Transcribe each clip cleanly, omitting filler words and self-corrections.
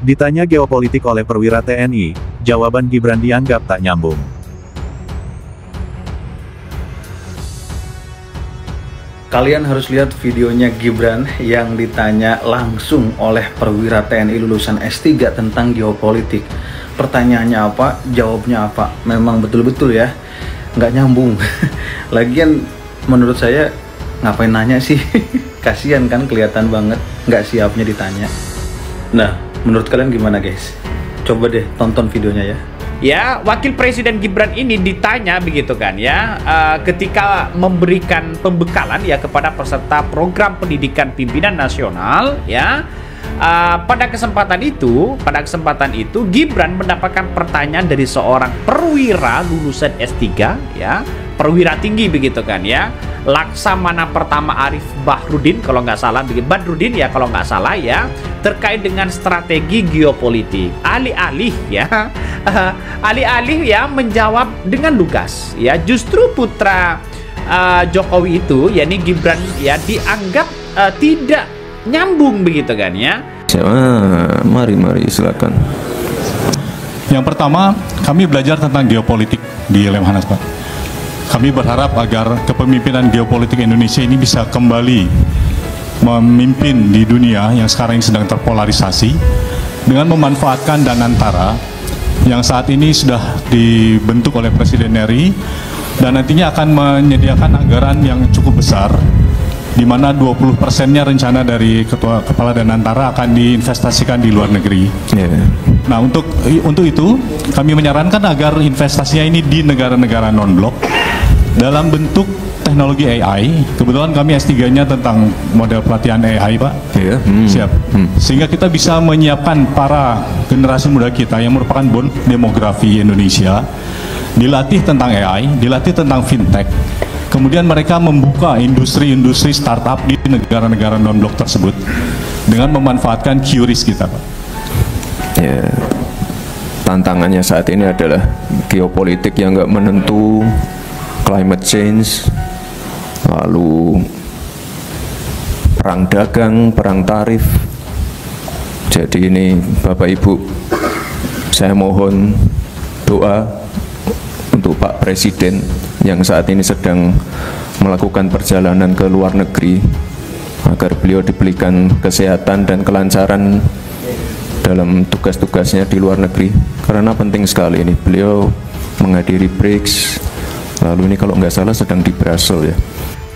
Ditanya geopolitik oleh perwira TNI, jawaban Gibran dianggap tak nyambung. Kalian harus lihat videonya Gibran yang ditanya langsung oleh perwira TNI lulusan S3 tentang geopolitik. Pertanyaannya apa, jawabnya apa. Memang betul-betul ya, nggak nyambung. Lagian menurut saya ngapain nanya sih? Kasian kan, kelihatan banget nggak siapnya ditanya. Nah, menurut kalian gimana guys? Coba deh tonton videonya ya. Ya, Wakil Presiden Gibran ini ditanya begitu kan ya, ketika memberikan pembekalan ya kepada peserta program pendidikan pimpinan nasional ya. Pada kesempatan itu Gibran mendapatkan pertanyaan dari seorang perwira lulusan S3 ya, perwira tinggi begitu kan ya, Laksamana Pertama Arif Bahrudin kalau nggak salah, Badrudin ya kalau nggak salah ya, terkait dengan strategi geopolitik. Alih-alih ya menjawab dengan lugas ya, justru putra Jokowi itu yakni Gibran ya dianggap tidak nyambung begitu kan ya. Mari silakan. Yang pertama, kami belajar tentang geopolitik di Lemhanas, Pak. Kami berharap agar kepemimpinan geopolitik Indonesia ini bisa kembali memimpin di dunia yang sekarang ini sedang terpolarisasi dengan memanfaatkan Danantara yang saat ini sudah dibentuk oleh Presiden RI dan nantinya akan menyediakan anggaran yang cukup besar, di mana 20%-nya rencana dari Kepala Danantara akan diinvestasikan di luar negeri. Nah, untuk itu kami menyarankan agar investasinya ini di negara-negara non-blok dalam bentuk teknologi AI. Kebetulan kami S3-nya tentang model pelatihan AI, Pak. Siap. Sehingga kita bisa menyiapkan para generasi muda kita yang merupakan bonus demografi Indonesia, dilatih tentang AI, dilatih tentang fintech. Kemudian mereka membuka industri-industri startup di negara-negara non-blok tersebut dengan memanfaatkan QRIS kita, Pak. Ya, tantangannya saat ini adalah geopolitik yang nggak menentu, climate change, lalu perang dagang, perang tarif. Jadi ini Bapak Ibu, saya mohon doa untuk Pak Presiden yang saat ini sedang melakukan perjalanan ke luar negeri, agar beliau diberikan kesehatan dan kelancaran dalam tugas-tugasnya di luar negeri, karena penting sekali ini. Beliau menghadiri BRICS, lalu ini kalau nggak salah sedang di Brussels ya.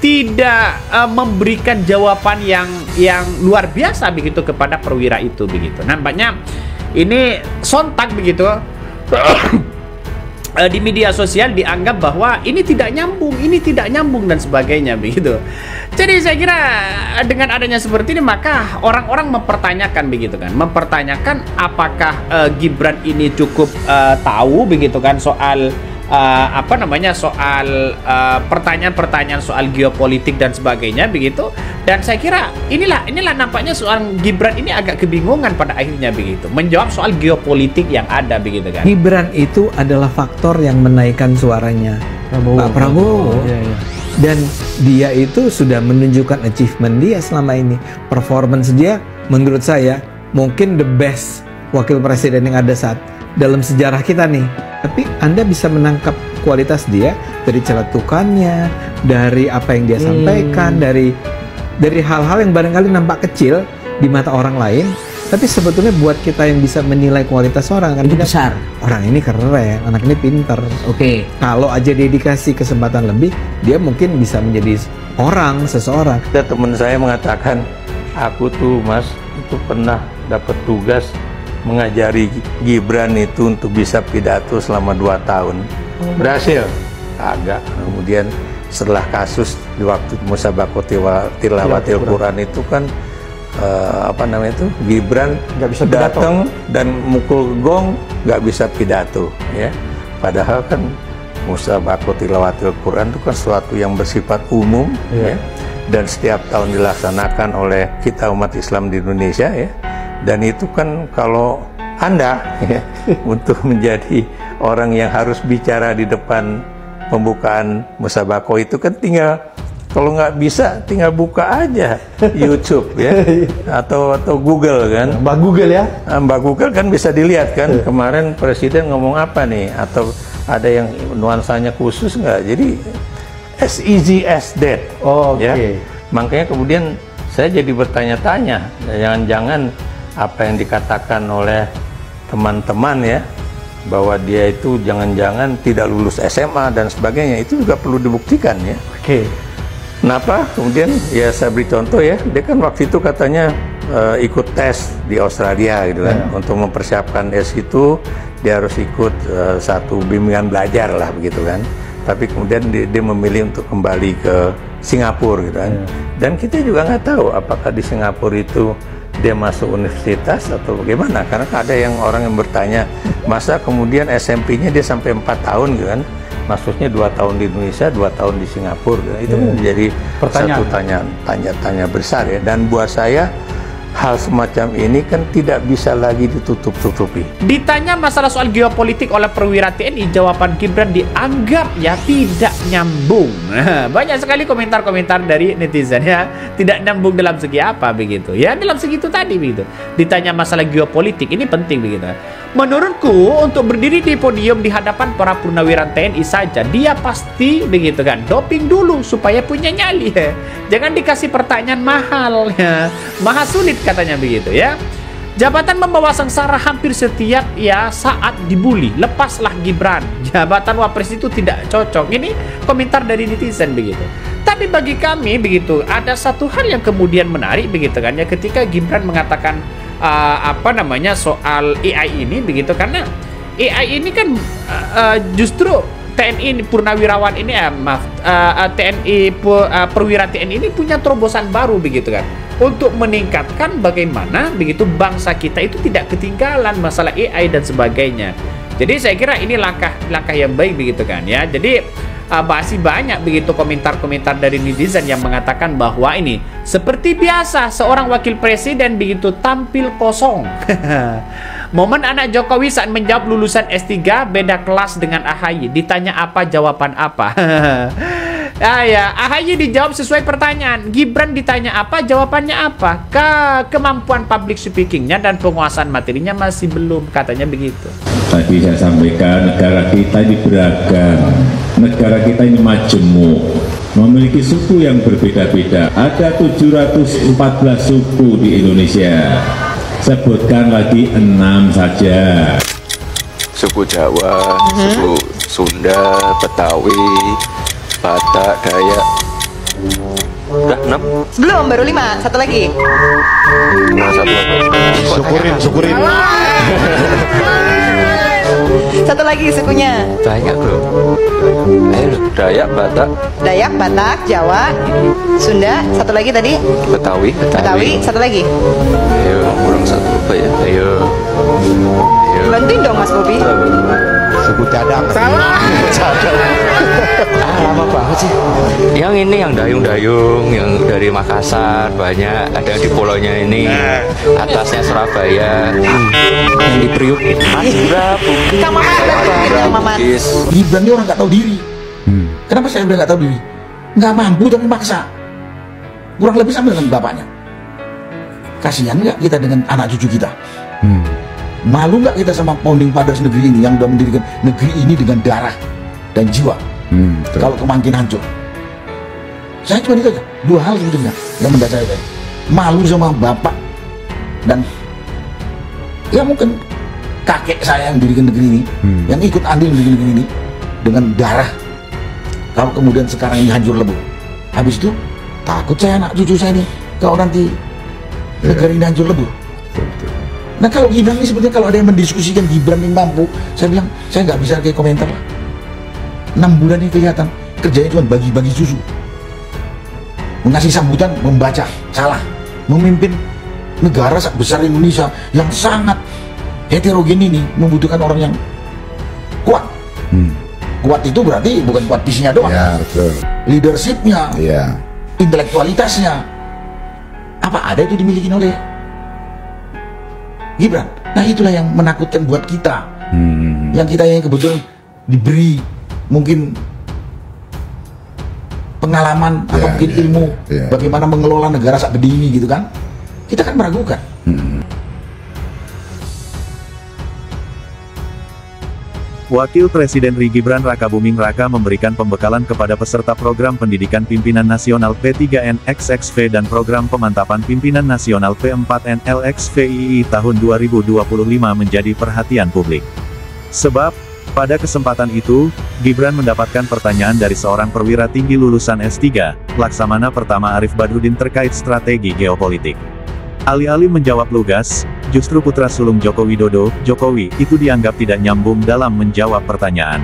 Tidak memberikan jawaban yang luar biasa begitu kepada perwira itu begitu. Nampaknya ini sontak begitu. Di media sosial dianggap bahwa ini tidak nyambung dan sebagainya begitu. Jadi saya kira dengan adanya seperti ini maka orang-orang mempertanyakan begitu kan, mempertanyakan apakah Gibran ini cukup tahu begitu kan soal soal pertanyaan-pertanyaan soal geopolitik dan sebagainya begitu. Dan saya kira inilah nampaknya soal Gibran ini agak kebingungan pada akhirnya begitu menjawab soal geopolitik yang ada begitu kan. Gibran itu adalah faktor yang menaikkan suaranya Pak Prabowo. Dan dia itu sudah menunjukkan achievement dia selama ini. Performance dia menurut saya mungkin the best wakil presiden yang ada saat dalam sejarah kita nih. Tapi Anda bisa menangkap kualitas dia dari celetukannya, dari apa yang dia sampaikan, dari hal-hal yang barangkali nampak kecil di mata orang lain, tapi sebetulnya buat kita yang bisa menilai kualitas orang kan besar. Orang ini keren, anak ini pinter. Kalau aja dia dikasih kesempatan lebih, dia mungkin bisa menjadi seseorang. Ada teman saya mengatakan, aku tuh Mas itu pernah dapat tugas mengajari Gibran itu untuk bisa pidato selama 2 tahun. Berhasil? Agak. Kemudian setelah kasus di waktu musabaqah tilawatil Quran itu kan Gibran nggak bisa datang dan mukul gong, nggak bisa pidato ya. Padahal kan musabaqah tilawatil Quran itu kan sesuatu yang bersifat umum ya, dan setiap tahun dilaksanakan oleh kita umat Islam di Indonesia ya. Dan itu kan kalau Anda ya, untuk menjadi orang yang harus bicara di depan pembukaan musabaqah itu kan tinggal Kalau nggak bisa, tinggal buka aja YouTube ya, atau Google kan. Mbak Google ya? Mbak Google kan bisa dilihat kan, kemarin Presiden ngomong apa nih, atau ada yang nuansanya khusus nggak? Jadi as easy as that. Ya. Makanya kemudian saya jadi bertanya-tanya, jangan-jangan apa yang dikatakan oleh teman-teman ya, bahwa dia itu jangan-jangan tidak lulus SMA dan sebagainya, itu juga perlu dibuktikan ya. Kenapa? Kemudian ya saya beri contoh ya, dia kan waktu itu katanya ikut tes di Australia gitu kan, untuk mempersiapkan tes itu dia harus ikut satu bimbingan belajar lah begitu kan. Tapi kemudian dia memilih untuk kembali ke Singapura gitu kan. Dan kita juga nggak tahu apakah di Singapura itu dia masuk universitas atau bagaimana, karena ada yang orang yang bertanya, masa kemudian SMP-nya dia sampai 4 tahun gitu kan, maksudnya 2 tahun di Indonesia, 2 tahun di Singapura gitu. Itu menjadi satu tanya besar ya, dan buat saya hal semacam ini kan tidak bisa lagi ditutup-tutupi. Ditanya masalah soal geopolitik oleh perwira TNI, jawaban Gibran dianggap ya tidak nyambung. Banyak sekali komentar-komentar dari netizen ya, tidak nyambung dalam segi apa begitu. Ya dalam segi itu tadi begitu. Ditanya masalah geopolitik, ini penting begitu. Menurutku untuk berdiri di podium di hadapan para purnawira TNI saja, dia pasti begitu kan, doping dulu supaya punya nyali ya. Jangan dikasih pertanyaan mahal ya. Mahal sulit katanya begitu ya. Jabatan membawa sengsara hampir setiap ya saat dibully. Lepaslah Gibran. Jabatan Wapres itu tidak cocok. Ini komentar dari netizen begitu. Tapi bagi kami begitu, ada satu hal yang kemudian menarik begitu kan ya, ketika Gibran mengatakan soal AI ini begitu, karena AI ini kan justru TNI Purnawirawan ini perwira TNI ini punya terobosan baru begitu kan, untuk meningkatkan bagaimana begitu bangsa kita itu tidak ketinggalan masalah AI dan sebagainya. Jadi saya kira ini langkah yang baik begitu kan ya. Jadi masih banyak begitu komentar-komentar dari netizen yang mengatakan bahwa ini seperti biasa seorang wakil presiden begitu tampil kosong. Momen anak Jokowi saat menjawab lulusan S3 beda kelas dengan AHY, ditanya apa jawaban apa. AHY dijawab sesuai pertanyaan, Gibran ditanya apa jawabannya apa. Kemampuan public speakingnya dan penguasaan materinya masih belum, katanya begitu. Tadi saya sampaikan negara kita ini beragam, negara kita ini majemuk, memiliki suku yang berbeda-beda. Ada 714 suku di Indonesia. Sebutkan lagi 6 saja. Suku Jawa, suku Sunda, Betawi, Batak, Dayak. Udah 6? Belum, baru 5. Satu lagi. Nah, satu lagi. Syukurin. Satu lagi sukunya. Banyak bro. Ayo, Dayak, Batak. Dayak, Batak, Jawa, Sunda. Satu lagi tadi. Betawi. Satu lagi. Ayo, kurang satu apa ya? Ayo. Bantuin dong Mas Bobi. Suku Cadang. Salah. Lama banget sih. Yang ini yang dayung-dayung, yang dari Makassar banyak, ada di Polonya ini, atasnya Surabaya, yang di Priuk, Madura, Bugis, Mamat. Gibran ini orang nggak tahu diri. Kenapa saya bilang nggak tahu diri? Nggak mampu tapi maksa. Kurang lebih sama dengan bapaknya. Kasihan nggak kita dengan anak cucu kita? Malu nggak kita sama founding fathers negeri ini yang sudah mendirikan negeri ini dengan darah dan jiwa? Kalau kemakin hancur, saya cuma itu aja, 2 hal sebetulnya yang mendasari saya. Malu sama bapak dan ya mungkin kakek saya yang mendirikan negeri ini, yang ikut andil mendirikan negeri ini dengan darah. Kalau kemudian sekarang ini hancur lebur, habis itu takut saya anak cucu saya ini kalau nanti negara ini hancur lebur. Nah kalau Gibran ini sebetulnya kalau ada yang mendiskusikan Gibran ini mampu, saya bilang saya nggak bisa kayak komentar lah. 6 bulan ini kelihatan kerjanya cuma bagi-bagi susu, mengasih sambutan, membaca, salah, memimpin negara besar Indonesia yang sangat heterogen ini membutuhkan orang yang kuat. Kuat itu berarti bukan kuat visinya doang, ya, betul. Leadershipnya, ya, intelektualitasnya, apa ada itu dimiliki oleh Gibran. Nah itulah yang menakutkan buat kita, yang kita yang kebetulan diberi mungkin pengalaman atau mungkin ilmu bagaimana mengelola negara sak gede ini gitu kan, kita kan meragukan. Wakil Presiden RI Gibran Rakabuming Raka memberikan pembekalan kepada peserta program pendidikan pimpinan nasional P3N XXV dan program pemantapan pimpinan nasional P4N LXVII tahun 2025 menjadi perhatian publik. Sebab, pada kesempatan itu, Gibran mendapatkan pertanyaan dari seorang perwira tinggi lulusan S3, Laksamana Pertama Arif Badrudin terkait strategi geopolitik. Alih-alih menjawab lugas, justru putra sulung Joko Widodo, Jokowi, itu dianggap tidak nyambung dalam menjawab pertanyaan.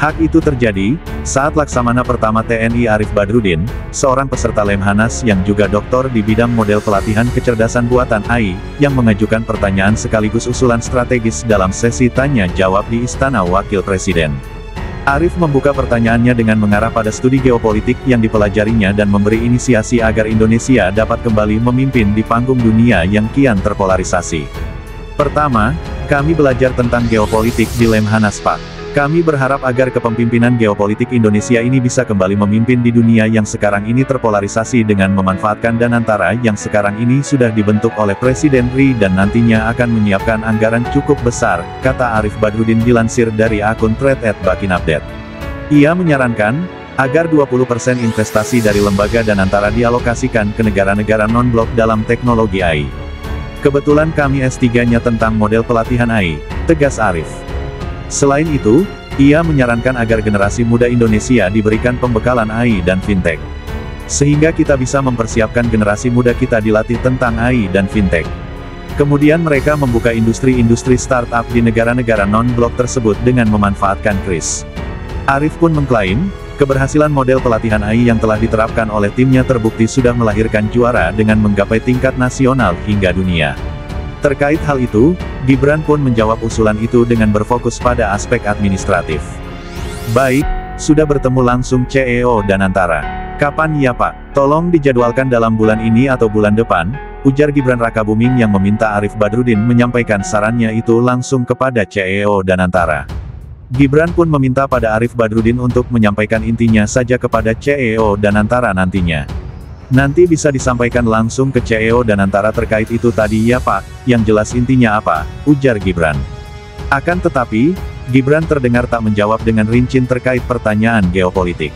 Hak itu terjadi, saat Laksamana Pertama TNI Arif Badrudin, seorang peserta Lemhanas yang juga doktor di bidang model pelatihan kecerdasan buatan AI, yang mengajukan pertanyaan sekaligus usulan strategis dalam sesi tanya-jawab di Istana Wakil Presiden. Arif membuka pertanyaannya dengan mengarah pada studi geopolitik yang dipelajarinya dan memberi inisiasi agar Indonesia dapat kembali memimpin di panggung dunia yang kian terpolarisasi. Pertama, kami belajar tentang geopolitik di Lemhanas Pak. Kami berharap agar kepemimpinan geopolitik Indonesia ini bisa kembali memimpin di dunia yang sekarang ini terpolarisasi dengan memanfaatkan Danantara yang sekarang ini sudah dibentuk oleh Presiden RI dan nantinya akan menyiapkan anggaran cukup besar, kata Arif Badrudin dilansir dari akun @bakinupdate. Ia menyarankan, agar 20% investasi dari lembaga Danantara dialokasikan ke negara-negara non-blok dalam teknologi AI. Kebetulan kami S3-nya tentang model pelatihan AI, tegas Arif. Selain itu, ia menyarankan agar generasi muda Indonesia diberikan pembekalan AI dan fintech. Sehingga kita bisa mempersiapkan generasi muda kita dilatih tentang AI dan fintech. Kemudian mereka membuka industri-industri startup di negara-negara non-blok tersebut dengan memanfaatkan KRIS. Arif pun mengklaim, keberhasilan model pelatihan AI yang telah diterapkan oleh timnya terbukti sudah melahirkan juara dengan menggapai tingkat nasional hingga dunia. Terkait hal itu, Gibran pun menjawab usulan itu dengan berfokus pada aspek administratif. Baik, sudah bertemu langsung CEO Danantara. Kapan ya Pak? Tolong dijadwalkan dalam bulan ini atau bulan depan, ujar Gibran Rakabuming yang meminta Arif Badrudin menyampaikan sarannya itu langsung kepada CEO Danantara. Gibran pun meminta pada Arif Badrudin untuk menyampaikan intinya saja kepada CEO Danantara nantinya. Nanti bisa disampaikan langsung ke CEO Danantara terkait itu tadi ya Pak, yang jelas intinya apa, ujar Gibran. Akan tetapi, Gibran terdengar tak menjawab dengan rinci terkait pertanyaan geopolitik.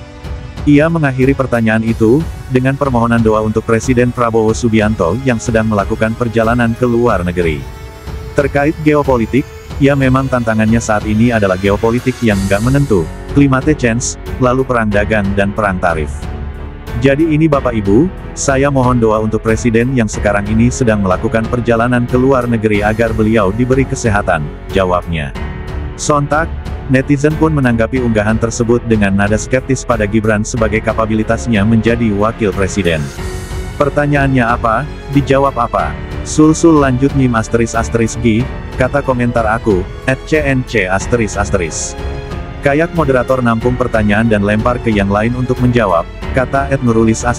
Ia mengakhiri pertanyaan itu, dengan permohonan doa untuk Presiden Prabowo Subianto yang sedang melakukan perjalanan ke luar negeri. Terkait geopolitik, ya memang tantangannya saat ini adalah geopolitik yang nggak menentu, climate change, lalu perang dagang dan perang tarif. Jadi ini Bapak Ibu, saya mohon doa untuk Presiden yang sekarang ini sedang melakukan perjalanan ke luar negeri agar beliau diberi kesehatan, jawabnya. Sontak, netizen pun menanggapi unggahan tersebut dengan nada skeptis pada Gibran sebagai kapabilitasnya menjadi Wakil Presiden. Pertanyaannya apa, dijawab apa? Sul-sul lanjut nyim **G, kata komentar aku, @cnc **. Kayak moderator nampung pertanyaan dan lempar ke yang lain untuk menjawab, kata @nurulis **.